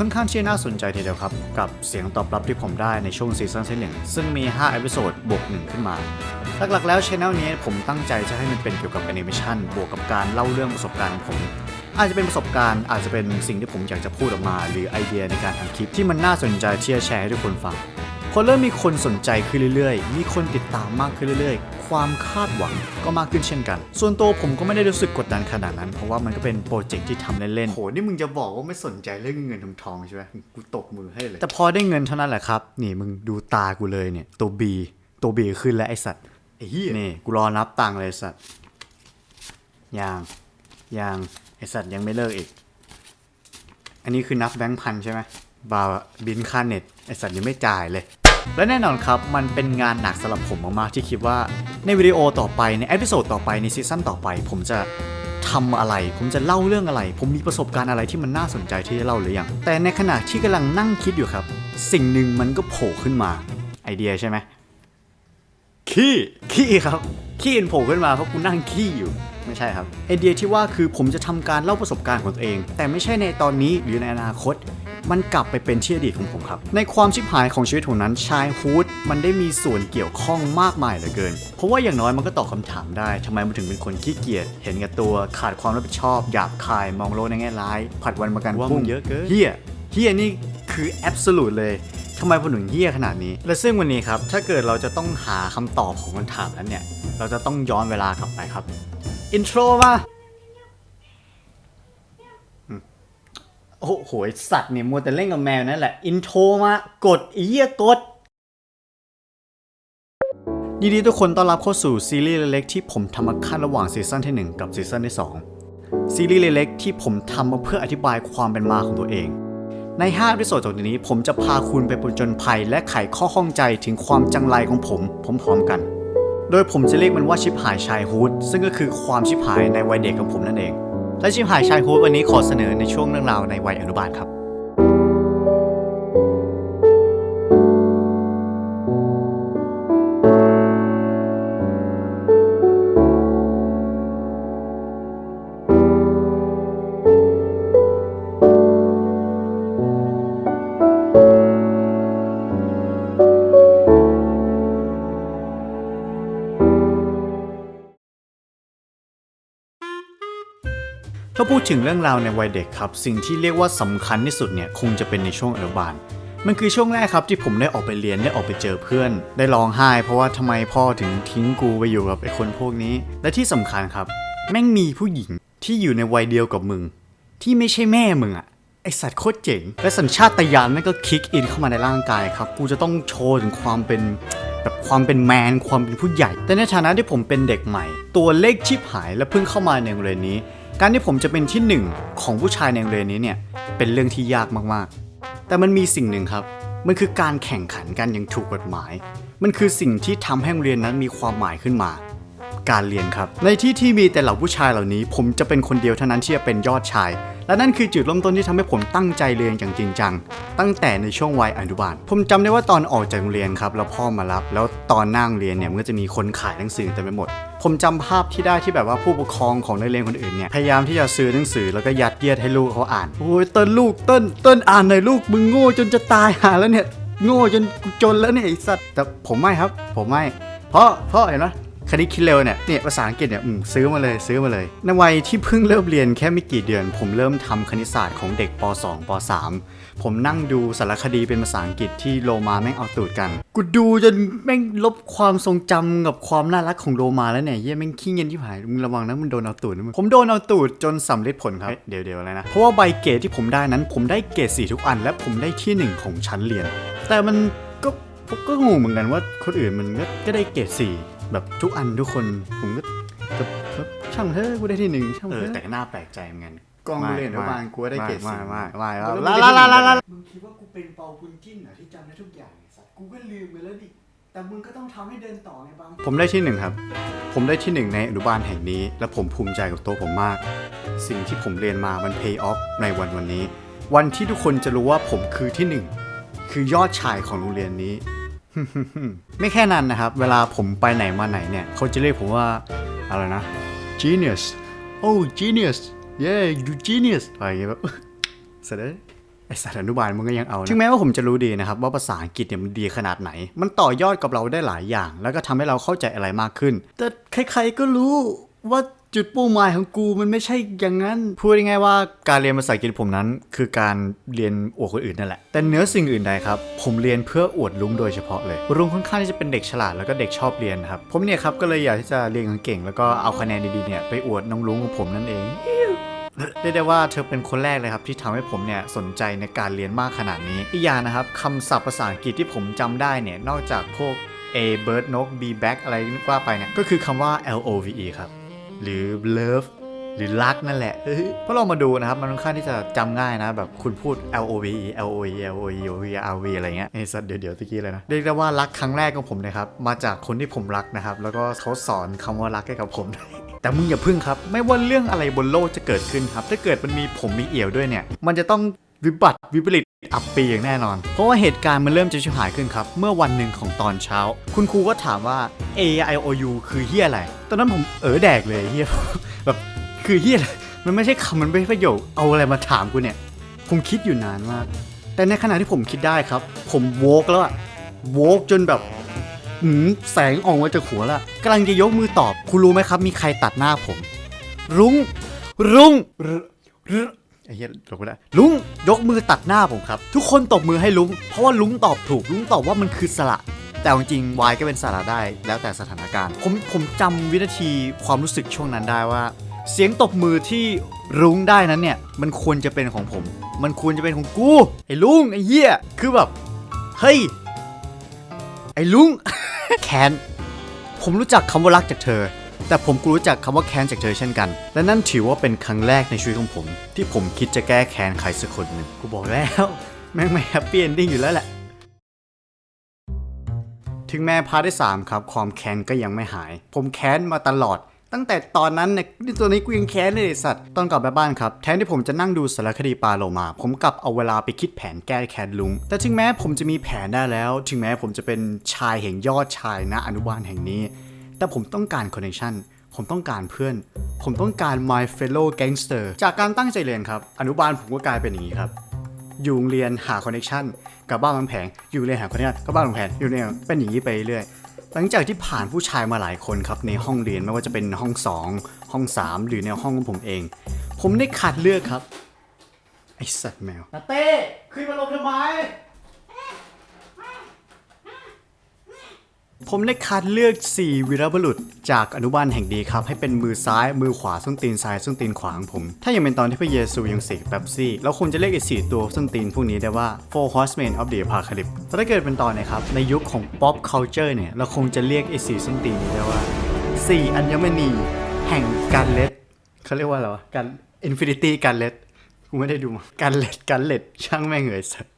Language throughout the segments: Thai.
ค่อนข้างที่น่าสนใจทีเดียวครับกับเสียงตอบรับที่ผมได้ในช่วงซีซั่นที่1ซึ่งมี5เอพิโซดบวก1ขึ้นมาหลักๆแล้วช่องนี้ผมตั้งใจจะให้มันเป็นเกี่ยวกับแอนิเมชันบวกกับการเล่าเรื่องประสบการณ์ของผมอาจจะเป็นประสบการณ์อาจจะเป็นสิ่งที่ผมอยากจะพูดออกมาหรือไอเดียในการทำคลิปที่มันน่าสนใจที่จะแชร์ให้ทุกคนฟังพอเริ่มมีคนสนใจขึ้นเรื่อยๆมีคนติดตามมากขึ้นเรื่อยๆความคาดหวังก็มากขึ้นเช่นกันส่วนตัวผมก็ไม่ได้รู้สึกกดดันขนาดนั้นเพราะว่ามันก็เป็นโปรเจกต์ที่ทำเล่นๆโหนี่มึงจะบอกว่าไม่สนใจเรื่องเงินทองใช่ไหมกูตบมือให้เลยแต่พอได้เงินเท่านั้นแหละครับนี่มึงดูตากูเลยเนี่ยตัว B ขึ้นแล้วไอสัตว์ไอ้เหี้ยนี่กูรอนับตังค์เลยสัตว์ยังไอสัตว์ยังไม่เลิกอีกอันนี้คือนับแบงค์พันใช่ไหมบาบินค่าเน็ตไอสัตว์ยังไม่จ่ายเลยและแน่นอนครับมันเป็นงานหนักสำหรับผมมากๆที่คิดว่าในวิดีโอต่อไปในเอพิโซดต่อไปในซีซั่นต่อไปผมจะทำอะไรผมจะเล่าเรื่องอะไรผมมีประสบการณ์อะไรที่มันน่าสนใจที่จะเล่าหรือยังแต่ในขณะที่กำลังนั่งคิดอยู่ครับสิ่งหนึ่งมันก็โผล่ขึ้นมาไอเดียใช่ไหมขี้ครับขี้โผล่ขึ้นมาเพราะกูนั่งขี้อยู่ไม่ใช่ครับไอเดียที่ว่าคือผมจะทำการเล่าประสบการณ์ของตัวเองแต่ไม่ใช่ในตอนนี้หรือในอนาคตมันกลับไปเป็นที่อดีตของผมครับในความชิบหายของชีวิตของนั้นชายฮูดมันได้มีส่วนเกี่ยวข้องมากมายเหลือเกินเพราะว่าอย่างน้อยมันก็ตอบคำถามได้ทำไมมันถึงเป็นคนขี้เกียจเห็นแก่ตัวขาดความรับผิดชอบหยาบคายมองโลกในแง่ร้ายผัดวันประกันพรุ่งเยอะเกินเฮียนี่คือแอบสูตเลยทำไมผมถึงเฮี้ยขนาดนี้และซึ่งวันนี้ครับถ้าเกิดเราจะต้องหาคำตอบของคำถามนั้นเนี่ยเราจะต้องย้อนเวลากลับไปครับอินโทรมาโอ้โหสัตว์เนี่ยมัวแต่เล่นกับแมวนั่นแหละอินโทรมากดเหี้ยกดยินดีทุกคนต้อนรับเข้าสู่ซีรีส์เล็กๆที่ผมทำมาขั้นระหว่างซีซั่นที่1กับซีซั่นที่2ซีรีส์เล็กๆที่ผมทำมาเพื่ออธิบายความเป็นมาของตัวเองใน5เอพิโซดต่อจากนี้ผมจะพาคุณไปผจญภัยและไขข้อข้องใจถึงความจังไรของผมพร้อมๆกันโดยผมจะเรียกมันว่าชิบหายชายฮูดซึ่งก็คือความชิบหายในวัยเด็กของผมนั่นเองและชิบหายชายฮูดวันนี้ขอเสนอในช่วงเรื่องราวในวัยอนุบาลครับถ้าพูดถึงเรื่องราวในวัยเด็กครับสิ่งที่เรียกว่าสำคัญที่สุดเนี่ยคงจะเป็นในช่วงอนุบาลมันคือช่วงแรกครับที่ผมได้ออกไปเรียนได้ออกไปเจอเพื่อนได้ร้องไห้เพราะว่าทำไมพ่อถึงทิ้งกูไปอยู่กับไอ้คนพวกนี้และที่สำคัญครับแม่งมีผู้หญิงที่อยู่ในวัยเดียวกับมึงที่ไม่ใช่แม่มึงอะไอสัตว์โคตรเจ๋งและสัญชาตญาณแม่งก็คิกอินเข้ามาในร่างกายครับกูจะต้องโชว์ถึงความเป็นแบบความเป็นแมนความเป็นผู้ใหญ่แต่ในฐานะที่ผมเป็นเด็กใหม่ตัวเลขชิบหายและเพิ่งเข้ามาในโรงเรียนนี้การที่ผมจะเป็นที่หนึ่งของผู้ชายในโรงเรียนนี้เนี่ยเป็นเรื่องที่ยากมากๆแต่มันมีสิ่งหนึ่งครับมันคือการแข่งขันกันอย่างถูกกฎหมายมันคือสิ่งที่ทำให้โรงเรียนนั้นมีความหมายขึ้นมาการเรียนครับในที่มีแต่เหล่าผู้ชายเหล่านี้ผมจะเป็นคนเดียวเท่านั้นที่จะเป็นยอดชายและนั่นคือจุดเริ่มต้นที่ทำให้ผมตั้งใจเรียนอย่างจริงจังตั้งแต่ในช่วงวัยอนุบาลผมจำได้ว่าตอนออกจากโรงเรียนครับแล้วพ่อมารับแล้วตอนนั่งเรียนเนี่ยมันก็จะมีคนขายหนังสือเต็มไปหมดผมจำภาพที่ได้ที่แบบว่าผู้ปกครองของนักเรียนคนอื่นเนี่ยพยายามที่จะซื้อหนังสือแล้วก็ยัดเยียดให้ลูกเขาอ่านโอ้ยเติ้ลลูกเติ้ลอ่านหน่อยลูกมึงโง่จนจะตายหาแล้วเนี่ยโง่จนจนแล้วเนี่ยไอ้สัตว์แต่ผมไม่ครับผมไม่เพราะเห็นไหมคณิตคิดเร็วเนี่ยภาษาอังกฤษเนี่ยซื้อมาเลยในวัยที่เพิ่งเริ่มเรียนแค่ไม่กี่เดือนผมเริ่มทำคณิตศาสตร์ของเด็กป .2 ป .3 ผมนั่งดูสารคดีเป็นภาษาอังกฤษที่โลมาแม่งเอาตูดกันกูดูจนแม่งลบความทรงจำกับความน่ารักของโลมาแล้วเนี่ยเหี้ยแม่งขี้เงินที่หายมึงระวังนะมึงโดนเอาตูดนะผมโดนเอาตูดจนสำเร็จผลครับเดี๋ยวอะไรนะเพราะว่าใบเกรดที่ผมได้นั้นผมได้เกรด4ทุกอันและผมได้ที่1ของชั้นเรียนแต่มันก็งงเหมือนกันว่าคนอื่นมันก็ได้เกรด4แบบทุกอันทุกคนผมก็ช่างเถอะกูได้ที่1ช่างเถอะแต่น่าแปลกใจเหมือนกันกองเรียนอนุบาลกูได้เกรด4ไม่มึงคิดว่ากูเป็นเปาบุญจิ้นเหรอที่จำได้ทุกอย่างไอ้สัตว์กูก็ลืมไปแล้วดิแต่มึงก็ต้องทำให้เดินต่อไงบางผมได้ที่1ครับผมได้ที่1ในอนุบาลแห่งนี้และผมภูมิใจกับตัวผมมากสิ่งที่ผมเรียนมามัน pay off ในวันนี้วันที่ทุกคนจะรู้ว่าผมคือที่1คือยอดชายของโรงเรียนนี้ไม่แค่นั้นนะครับเวลาผมไปไหนมาไหนเนี่ยเขาจะเรียกผมว่าอะไรนะ genius oh genius yeah you genius อะไรอย่างเงี้ยแบบเสร็จแล้วไอ ไอสารอนุบาลมึงก็ยังเอานะถึงแม้ว่าผมจะรู้ดีนะครับว่าภาษาอังกฤษเนี่ยมันดีขนาดไหนมันต่อยอดกับเราได้หลายอย่างแล้วก็ทำให้เราเข้าใจอะไรมากขึ้นแต่ใครๆก็รู้ว่าจุดเป้าหมายของกูมันไม่ใช่อย่างนั้นพูดง่ายๆว่าการเรียนภาษาอังกฤษผมนั้นคือการเรียนอวดคนอื่นนั่นแหละแต่เหนือสิ่งอื่นใดครับผมเรียนเพื่ออวดลุงโดยเฉพาะเลยลุงค่อนข้างที่จะเป็นเด็กฉลาดแล้วก็เด็กชอบเรียนครับผมเนี่ยครับก็เลยอยากที่จะเรียนเก่งแล้วก็เอาคะแนนดีๆเนี่ยไปอวดน้องลุงของผมนั่นเองเรียกได้ว่าเธอเป็นคนแรกเลยครับที่ทำให้ผมเนี่ยสนใจในการเรียนมากขนาดนี้อีกอย่างนะครับคำศัพท์ภาษาอังกฤษที่ผมจำได้เนี่ยนอกจากพวก A bird นก B back อะไรว่าไปเนี่ยก็คือคำว่า LOVE ครับหรือ love หรือรักนั่นแหละเพราะเรามาดูนะครับมันค่อนข้างที่จะจำง่ายนะแบบคุณพูด LOVE LOE LOE OVRV อะไรเงี้ยไอ้สัตว์เดี๋ยวตะกี้เลยนะเรียกได้ว่ารักครั้งแรกของผมนะครับมาจากคนที่ผมรักนะครับแล้วก็เขาสอนคำว่ารักให้กับผมแต่มึงอย่าพึ่งครับไม่ว่าเรื่องอะไรบนโลกจะเกิดขึ้นครับถ้าเกิดมันมีผมมีเอี่ยวด้วยเนี่ยมันจะต้องวิปริตอับปีอย่างแน่นอนเพราะว่าเหตุการณ์มันเริ่มจะชิบหายขึ้นครับเมื่อวันหนึ่งของตอนเช้าคุณครูก็ถามว่า A I O U คือเฮียอะไรตอนนั้นผมแดกเลยเฮียแบบคือเฮียอะไรมันไม่ใช่คำมันไม่ใช่ประโยคเอาอะไรมาถามกูเนี่ยผมคิดอยู่นานมากแต่ในขณะที่ผมคิดได้ครับผมโวกแล้วอะโวกจนแบบแสงออกมาจากหัวแล้วกำลังจะยกมือตอบคุณรู้ไหมครับมีใครตัดหน้าผมรุ้งไอ้เหี้ยลงไปแล้วลุงยกมือตัดหน้าผมครับทุกคนตบมือให้ลุงเพราะว่าลุงตอบถูกลุงตอบว่ามันคือสระแต่จริงๆ Y ก็เป็นสระได้แล้วแต่สถานการณ์ผมจำวินาทีความรู้สึกช่วงนั้นได้ว่าเสียงตบมือที่รุ้งได้นั้นเนี่ยมันควรจะเป็นของผมมันควรจะเป็นของกูไอ้ลุงไอ้เหี้ยคือแบบเฮ้ยไอ้ลุง แคนผมรู้จักคำว่ารักจากเธอแต่ผมก็รู้จักคำว่าแค้นจากเธอเช่นกันและนั่นถือว่าเป็นครั้งแรกในชีวิตของผมที่ผมคิดจะแก้แค้นใครสักคนหนึ่งกูบอกแล้วแม่งไม่แฮปปี้เอนดิ้งอยู่แล้วแหละถึงแม้พาร์ทที่3ครับความแค้นก็ยังไม่หายผมแค้นมาตลอดตั้งแต่ตอนนั้นเนี่ยตัวนี้กูยังแค้นเลยไอ้สัตว์ตอนกลับไปบ้านครับแทนที่ผมจะนั่งดูสารคดีปลาโลมาผมกลับเอาเวลาไปคิดแผนแก้แค้นลุงแต่ถึงแม้ผมจะมีแผนได้แล้วถึงแม้ผมจะเป็นชายแห่งยอดชายณอนุบาลแห่งนี้แต่ผมต้องการคอนเนคชั่นผมต้องการเพื่อนผมต้องการ my fellow gangster จากการตั้งใจเรียนครับอนุบาลผมก็กลายเป็นอย่างนี้ครับอยู่โรงเรียนหาคอนเนคชั่นกับบ้านบางแผงอยู่โรงเรียนหาคอนเนคชั่นกับบ้านบางแผงอยู่เนี่ยเป็นอย่างนี้ไปเรื่อยหลังจากที่ผ่านผู้ชายมาหลายคนครับในห้องเรียนไม่ว่าจะเป็นห้อง2ห้อง3หรือในห้องของผมเองผมได้คัดเลือกครับไอ้สัตว์แมวนาเต้ขึ้นมาลงทำไมผมได้คัดเลือก4วีรบุรุษจากอนุบาลแห่งดีครับให้เป็นมือซ้ายมือขวาส้นตีนซ้ายส้นตีนขวาของผมถ้ายังเป็นตอนที่พระเยซูยังเสกเป๊ปซี่เราคงจะเรียกไอ้4ตัวส้นตีนพวกนี้ได้ว่า Four Horsemen of the Apocalypse แต่ถ้าเกิดเป็นตอนนะครับในยุคของ Pop Culture เนี่ยเราคงจะเรียกไอ้4ส้นตีนนี้ได้ว่า4อัญมณีแห่งการเล็ดเขาเรียกว่าอะไรวะการ Infinity การเล็ดกูไม่ได้ดูการเล็ดช่างแม่งเหยสัตว์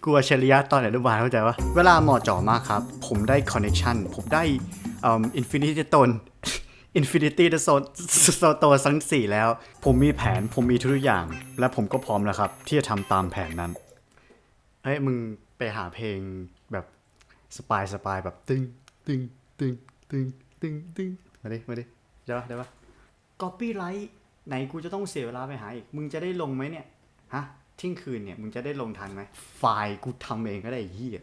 กูอัจฉริยะตอนอนุบาลเข้าใจปะเวลาเหมาะเจาะมากครับผมได้คอนเนคชั่นผมได้อินฟินิตี้ตนอินฟินิตี้โซโตทั้ง4แล้วผมมีแผนผมมีทุกอย่างและผมก็พร้อมแล้วครับที่จะทำตามแผนนั้นเฮ้ยมึงไปหาเพลงแบบสปายแบบตึงมาดิได้ปะก๊อปปี้ไลท์ไหนกูจะต้องเสียเวลาไปหาอีกมึงจะได้ลงไหมเนี่ยฮะเที่ยงคืนเนี่ยมึงจะได้ลงทันไหมไฟล์กูทำเองก็ได้เหี้ย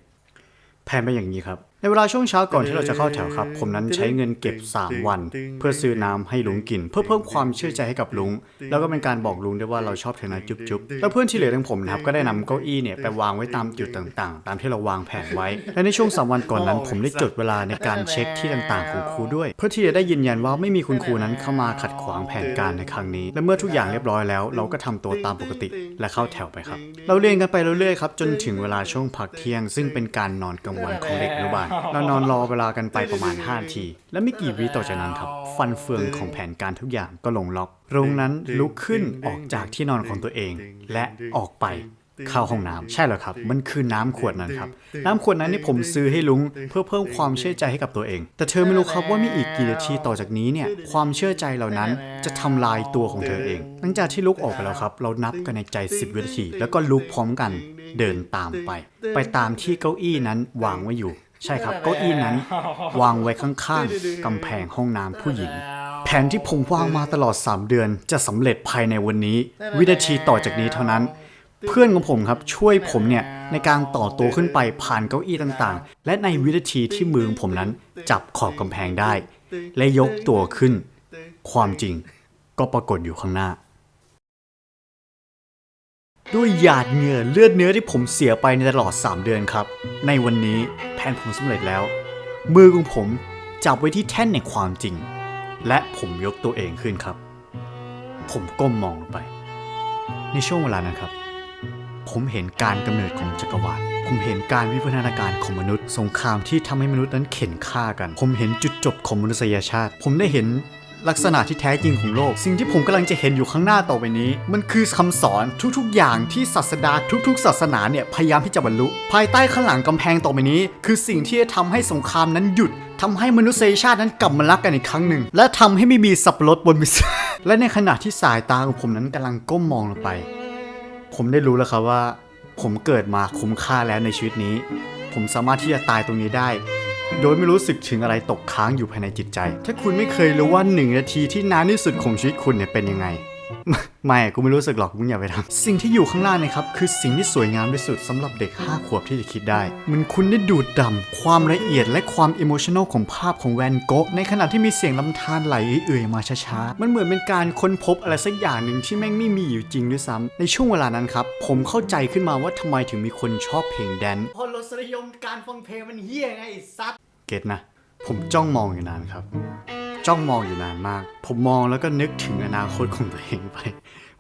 แผนไปอย่างนี้ครับในเวลาช่วงเช้าก่อนที่เราจะเข้าแถวครับผมนั้นใช้เงินเก็บ3วันเพื่อซื้อน้ำให้ลุงกินเพื่อเพิ่มความเชื่อใจให้กับลุงแล้วก็เป็นการบอกลุงด้วยว่าเราชอบเธอนะจุ๊บแล้วเพื่อนที่เหลือทั้งผมนะครับก็ได้นำเก้าอี้เนี่ยไปวางไว้ตามจุดต่างๆตามที่เราวางแผนไว้และในช่วง3วันก่อนนั้นผมได้จดเวลาในการเช็คที่ต่างๆของครูด้วยเพื่อที่จะได้ยืนยันว่าไม่มีคุณครูนั้นเข้ามาขัดขวางแผนการในครั้งนี้และเมื่อทุกอย่างเรียบร้อยแล้วเราก็ทำตัวตามปกติและเข้าแถวไปครับเราเรียนกันไปเรื่อยๆครับจนถึงเวลาช่วงพักเที่ยงซึ่งเป็นการนอนกลางวันของเด็กอนุบาลเรานอนรอเวลากันไปประมาณ5 นาทีและไม่กี่วิต่อจากนั้นครับฟันเฟืองของแผนการทุกอย่างก็ลงล็อกลุงนั้นลุกขึ้นออกจากที่นอนของตัวเองและออกไปเข้าห้องน้ำใช่แล้วครับมันคือน้ำขวดนั้นครับน้ำขวดนั้นนี่ผมซื้อให้ลุงเพื่อเพิ่มความเชื่อใจให้กับตัวเองแต่เธอไม่รู้ครับว่ามีอีกกี่นาทีต่อจากนี้เนี่ยความเชื่อใจเหล่านั้นจะทำลายตัวของเธอเองหลังจากที่ลุกออกไปแล้วครับเรานับกันในใจ10 วินาทีแล้วก็ลุกพร้อมกันเดินตามไปตามที่เก้าอี้นั้นวางไว้อยู่ใช่ครับเก้าอี้นั้นวางไว้ข้างๆกำแพงห้องน้ำผู้หญิงแผนที่ผมวางมาตลอด3 เดือนจะสำเร็จภายในวันนี้วินาทีต่อจากนี้เท่านั้น เพื่อนของผมครับช่วยผมเนี่ยในการต่อตัวขึ้นไปผ่านเก้าอี้ต่างๆและในวินาทีที่มือของผมนั้นจับขอบกำแพงได้และยกตัวขึ้นความจริงก็ปรากฏอยู่ข้างหน้าด้วยหยาดเหงื่อเลือดเนื้อที่ผมเสียไปในตลอด3เดือนครับในวันนี้แผนผมสำเร็จแล้วมือของผมจับไว้ที่แท่นในความจริงและผมยกตัวเองขึ้นครับผมก้มมองลงไปในช่วงเวลานั้นครับผมเห็นการกำเนิดของจักรวาลผมเห็นการวิวัฒนาการของมนุษย์สงครามที่ทำให้มนุษย์นั้นเข็นฆ่ากันผมเห็นจุดจบของมนุษยชาติผมได้เห็นลักษณะที่แท้จริงของโลกสิ่งที่ผมกำลังจะเห็นอยู่ข้างหน้าต่อไปนี้มันคือคำสอนทุกๆอย่างที่ศาสดาทุกๆศาสนาเนี่ยพยายามที่จะบรรลุภายใต้ข้างหลังกำแพงต่อไปนี้คือสิ่งที่จะทำให้สงครามนั้นหยุดทำให้มนุษยชาตินั้นกลับมารักกันอีกครั้งหนึ่งและทำให้ไม่มีสับปะรดบนมิส และในขณะที่สายตาของผมนั้นกำลังก้มมองลงไปผมได้รู้แล้วครับว่าผมเกิดมาคุ้มค่าแล้วในชีวิตนี้ผมสามารถที่จะตายตรงนี้ได้โดยไม่รู้สึกถึงอะไรตกค้างอยู่ภายในจิตใจถ้าคุณไม่เคยรู้ว่า1 นาทีที่นานที่สุดของชีวิตคุณเนี่ยเป็นยังไง ไม่กูไม่รู้สึกหรอกมึงอย่าไปทำสิ่งที่อยู่ข้างหน้านี่ครับคือสิ่งที่สวยงามที่สุดสำหรับเด็ก5 ขวบที่จะคิดได้มันคุณได้ดูดด่ำความละเอียดและความอิโมชันอลของภาพของแวนโก๊ะในขณะที่มีเสียงลำธารไหลเอื่อยมาช้าๆมันเหมือนเป็นการค้นพบอะไรสักอย่างหนึ่งที่แม่งไม่มีอยู่จริงด้วยซ้ำในช่วงเวลานั้นครับผมเข้าใจขึ้นมาว่าทำไมถึงมีคนชอบเพลงแดนซ์พอรสนิยมการฟังเพลงมันเหี้ยไงซัดเก็ตนะผมจ้องมองอยู่นานครับจ้องมองอยู่นานมากผมมองแล้วก็นึกถึงอนาคตของตัวเองไป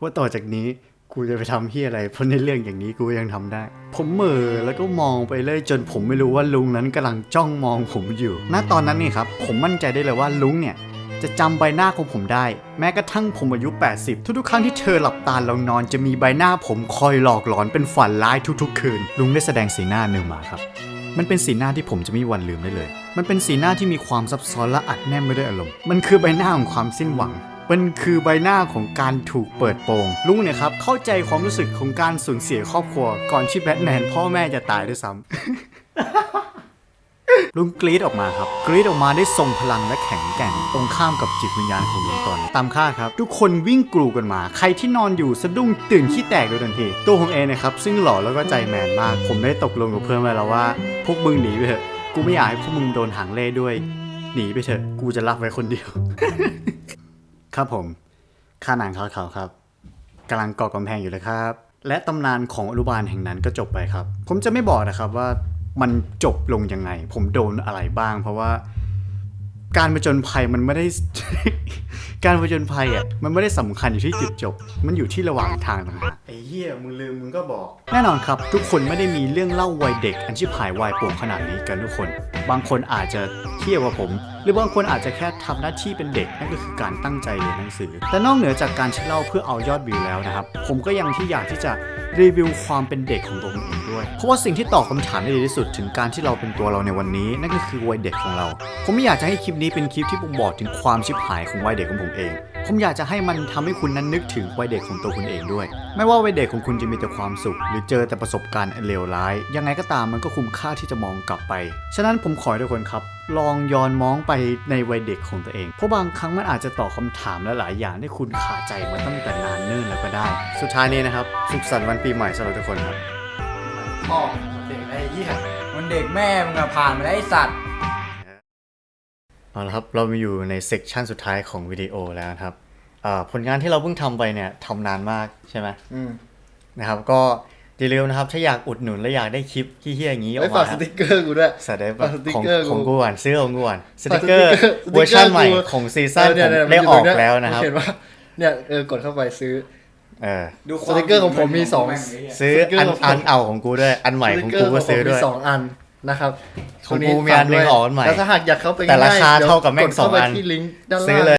ว่าต่อจากนี้กูจะไปทำเหี้ยอะไรเพราะในเรื่องอย่างนี้กูยังทำได้ผมเหม่อแล้วก็มองไปเลยจนผมไม่รู้ว่าลุงนั้นกำลังจ้องมองผมอยู่ณตอนนั้นนี่ครับผมมั่นใจได้เลยว่าลุงเนี่ยจะจำใบหน้าของผมได้แม้กระทั่งผมอายุ80ทุกๆครั้งที่เธอหลับตาลงนอนจะมีใบหน้าผมคอยหลอกหลอนเป็นฝันร้ายทุกๆคืนลุงได้แสดงสีหน้าหนึ่งมาครับมันเป็นสีหน้าที่ผมจะไม่มีวันลืมได้เลยมันเป็นสีหน้าที่มีความซับซ้อนและอัดแน่นไปด้วยอารมณ์มันคือใบหน้าของความสิ้นหวังมันคือใบหน้าของการถูกเปิดโปงลุงเนี่ยครับเข้าใจความรู้สึกของการสูญเสียครอบครัวก่อนที่แบทแมนพ่อแม่จะตายด้วยซ้ำ ลุงกรี๊ดออกมาครับกรี๊ดออกมาได้ทรงพลังและแข็งแกร่งตรงข้ามกับจิตวิญญาณของลุงตอนตามคาดครับทุกคนวิ่งกรูกันมาใครที่นอนอยู่สะดุ้งตื่นขี้แตกโดยทันทีตัวผมเองนะครับซึ่งหล่อแล้วก็ใจแมนมากผมได้ตกลงกับเพื่อนไว้แล้วว่าพวกมึงหนีไปเถอะกูไม่อยากให้พวกมึงโดนหางเล่ด้วยหนีไปเถอะกูจะรับไว้คนเดียว ครับผมข้าหนังเขาครับกำลังก่อกำแพงอยู่เลยครับและตำนานของอนุบาลแห่งนั้นก็จบไปครับผมจะไม่บอกนะครับว่ามันจบลงยังไงผมโดนอะไรบ้างเพราะว่าการผจญภัยมันไม่ได้ การผจญภัยอ่ะมันไม่ได้สำคัญอยู่ที่จุดจบมันอยู่ที่ระหว่างทางต่างหากไอ้เหี้ยมึงลืมมึงก็บอกแน่นอนครับทุกคนไม่ได้มีเรื่องเล่าวัยเด็กอันชิบหายวายป่วงขนาดนี้กันทุกคนบางคนอาจจะเที่ยวกว่าผมหรือบางคนอาจจะแค่ทำหน้าที่เป็นเด็กนั่นก็คือการตั้งใจเรียนหนังสือแต่นอกเหนือจากการเล่าเพื่อเอายอดวิวแล้วนะครับผมก็ยังที่อยากที่จะรีวิวความเป็นเด็กของตัวผมเองด้วยเพราะว่าสิ่งที่ตอบคำถามได้ดีที่สุดถึงการที่เราเป็นตัวเราในวันนี้นั่นก็คือวัยเด็กของเราผมไม่อยากจะให้คลิปนี้เป็นคลิปที่บ่งบอกถึงความชิบหายของวัยเด็กของผมเองผมอยากจะให้มันทำให้คุณนั้นนึกถึงวัยเด็กของตัวคุณเองด้วยไม่ว่าวัยเด็กของคุณจะมีแต่ความสุขหรือเจอแต่ประสบการณ์เลวร้ายยังไงก็ตามมันก็คุ้มค่าที่จะมองกลับไปฉะนั้นผมขอให้ทุกคนครับลองย้อนมองไปในวัยเด็กของตัวเองเพราะบางครั้งมันอาจจะตอบคำถามและหลายอย่างที่คุณคาใจมาตั้งแต่นานเนิ่นแล้วก็ได้สุดท้ายนี้นะครับสุขสันต์วันปีใหม่สำหรับทุกคนครับพ่อเด็กไอ้เหี้ยมันเด็กแม่มึงอะผ่านมาแล้วไอ้สัตว์เอาละครับเรามาอยู่ในเซกชันสุดท้ายของวิดีโอแล้วครับผลงานที่เราเพิ่งทำไปเนี่ยทำนานมากใช่ไหมนะครับก็อย่าลืมนะครับถ้าอยากอุดหนุนและอยากได้คลิปที่เฮี้ยอย่างนี้ออกมาฝากสติ๊กเกอร์กูด้วยสได้ปะของกูก่อนซื้อของกูก่อนสติ๊กเกอร์เวอร์ชันใหม่ของซีซั่นผมได้ออกแล้วนะครับเห็นว่าเนี่ยกดเข้าไปซื้อสติ๊กเกอร์ของผมมี2ซื้ออันเอาของกูด้วยอันใหม่ของกูก็ซื้อด้วย2อันนะครับของกูมีอันนึงออกอันใหม่แล้วถ้าหากอยากเข้าไปแต่ราคาเท่ากับแม่ง2อันซื้อเลย